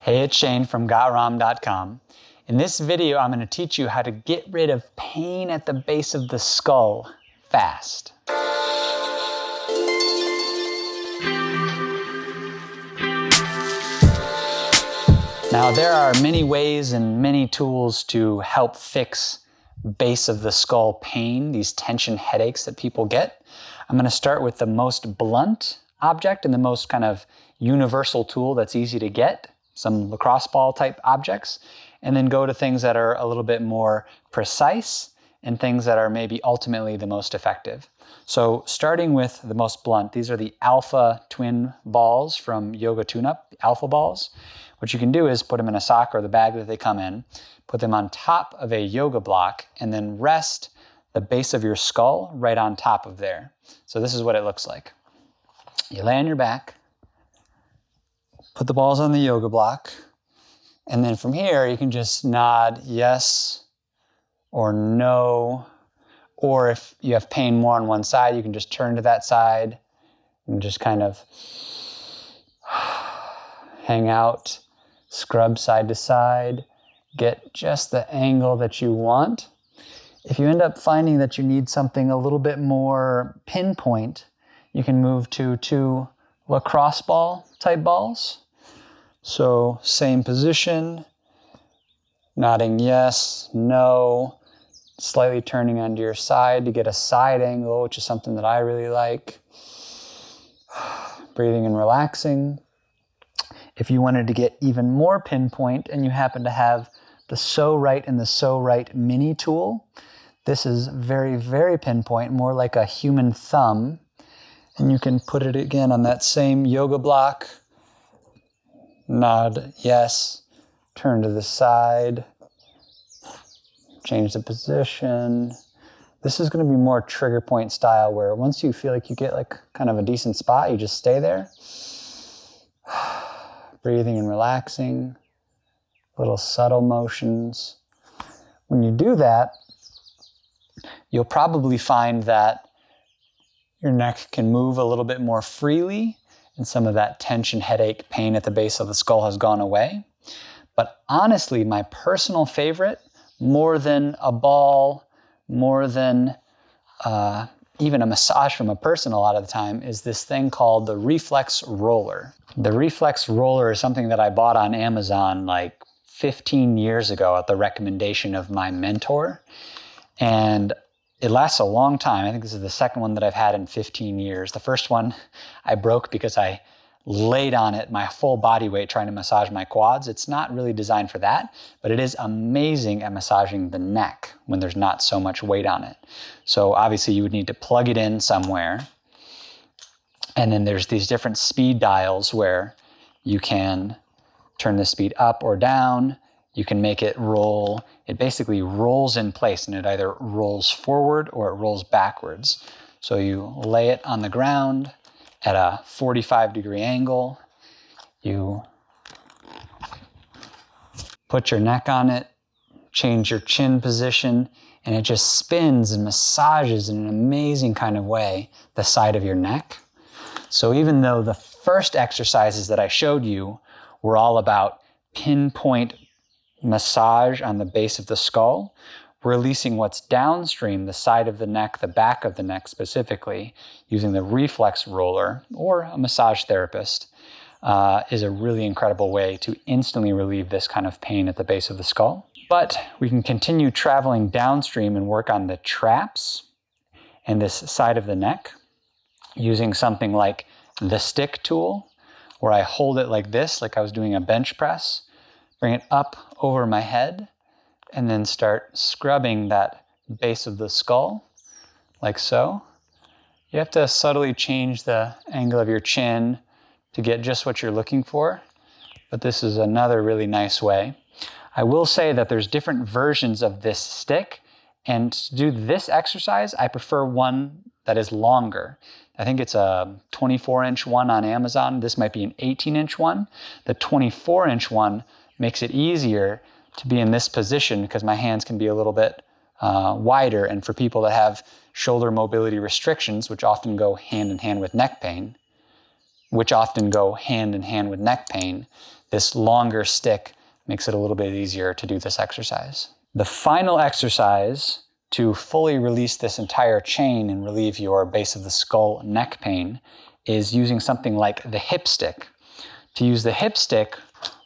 Hey, it's Shane from GotRom.com. In this video, I'm going to teach you how to get rid of pain at the base of the skull fast. Now, there are many ways and many tools to help fix base of the skull pain, these tension headaches that people get. I'm going to start with the most blunt object and the most kind of universal tool that's easy to get, some lacrosse ball type objects, and then go to things that are a little bit more precise and things that are maybe ultimately the most effective. So starting with the most blunt, these are the alpha twin balls from Yoga Tune-Up, the alpha balls. What you can do is put them in a sock or the bag that they come in, put them on top of a yoga block, and then rest the base of your skull right on top of there. So this is what it looks like. You lay on your back, put the balls on the yoga block, and then from here you can just nod yes or no, or if you have pain more on one side, you can just turn to that side and just kind of hang out, scrub side to side, get just the angle that you want. If you end up finding that you need something a little bit more pinpoint, you can move to 2 lacrosse ball type balls. So same position, nodding yes, no, slightly turning onto your side to get a side angle, which is something that I really like. Breathing and relaxing. If you wanted to get even more pinpoint and you happen to have the So Right and the So Right mini tool, this is very, very pinpoint, more like a human thumb. And you can put it again on that same yoga block. Nod yes, turn to the side, change the position. This is going to be more trigger point style, where once you feel like you get like kind of a decent spot, you just stay there. Breathing and relaxing, little subtle motions. When you do that, you'll probably find that your neck can move a little bit more freely, and some of that tension, headache, pain at the base of the skull has gone away. But honestly, my personal favorite, more than a ball, more than even a massage from a person a lot of the time, is this thing called the Reflex Roller. The Reflex Roller is something that I bought on Amazon like 15 years ago at the recommendation of my mentor. And it lasts a long time. I think this is the second one that I've had in 15 years. The first one I broke because I laid on it my full body weight trying to massage my quads. It's not really designed for that, but it is amazing at massaging the neck when there's not so much weight on it. So obviously you would need to plug it in somewhere. And then there's these different speed dials where you can turn the speed up or down. You can make it roll. It basically rolls in place, and it either rolls forward or it rolls backwards. So you lay it on the ground at a 45-degree angle. You put your neck on it, change your chin position, and it just spins and massages in an amazing kind of way the side of your neck. So even though the first exercises that I showed you were all about pinpoint massage on the base of the skull, releasing what's downstream, the side of the neck, the back of the neck specifically, using the Reflex Roller or a massage therapist, is a really incredible way to instantly relieve this kind of pain at the base of the skull. But we can continue traveling downstream and work on the traps and this side of the neck using something like the stick tool, where I hold it like this, like I was doing a bench press, bring it up over my head, and then start scrubbing that base of the skull, like so. You have to subtly change the angle of your chin to get just what you're looking for, but this is another really nice way. I will say that there's different versions of this stick, and to do this exercise, I prefer one that is longer. I think it's a 24-inch one on Amazon. This might be an 18-inch one. The 24-inch one makes it easier to be in this position because my hands can be a little bit wider. And for people that have shoulder mobility restrictions, which often go hand in hand with neck pain, which often go hand in hand with neck pain, this longer stick makes it a little bit easier to do this exercise. The final exercise to fully release this entire chain and relieve your base of the skull neck pain is using something like the hip stick. To use the hip stick,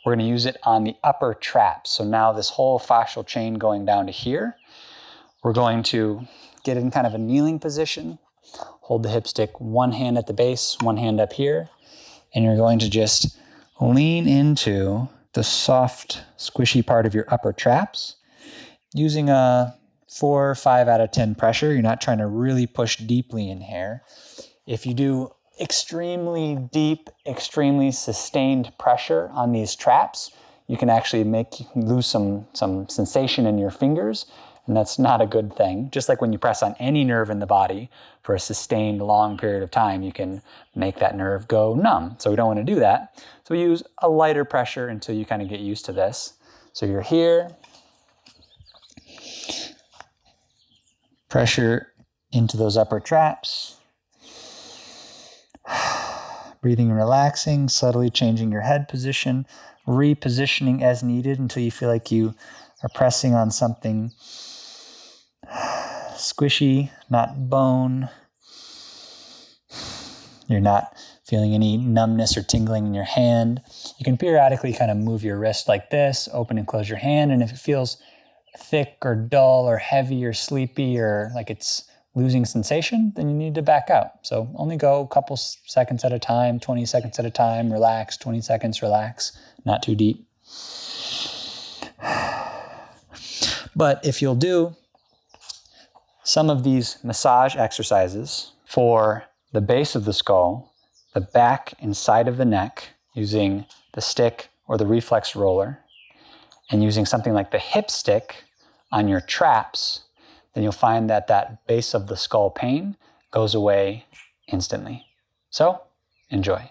we're going to use it on the upper traps. So now this whole fascial chain going down to here, we're going to get in kind of a kneeling position, hold the hip stick, one hand at the base, one hand up here, and you're going to just lean into the soft, squishy part of your upper traps using a 4 or 5 out of 10 pressure. You're not trying to really push deeply in here. If you do extremely deep, extremely sustained pressure on these traps, you can actually lose some sensation in your fingers, and that's not a good thing. Just like when you press on any nerve in the body for a sustained long period of time, you can make that nerve go numb. So we don't want to do that. So we use a lighter pressure until you kind of get used to this. So you're here, pressure into those upper traps, breathing and relaxing, subtly changing your head position, repositioning as needed until you feel like you are pressing on something squishy, not bone. You're not feeling any numbness or tingling in your hand. You can periodically kind of move your wrist like this, open and close your hand, and if it feels thick or dull or heavy or sleepy or like it's losing sensation, then you need to back out. So only go a couple seconds at a time, 20 seconds at a time, relax, 20 seconds, relax, not too deep. But if you'll do some of these massage exercises for the base of the skull, the back and side of the neck, using the stick or the reflex roller, and using something like the hip stick on your traps, then you'll find that that base of the skull pain goes away instantly. So, enjoy.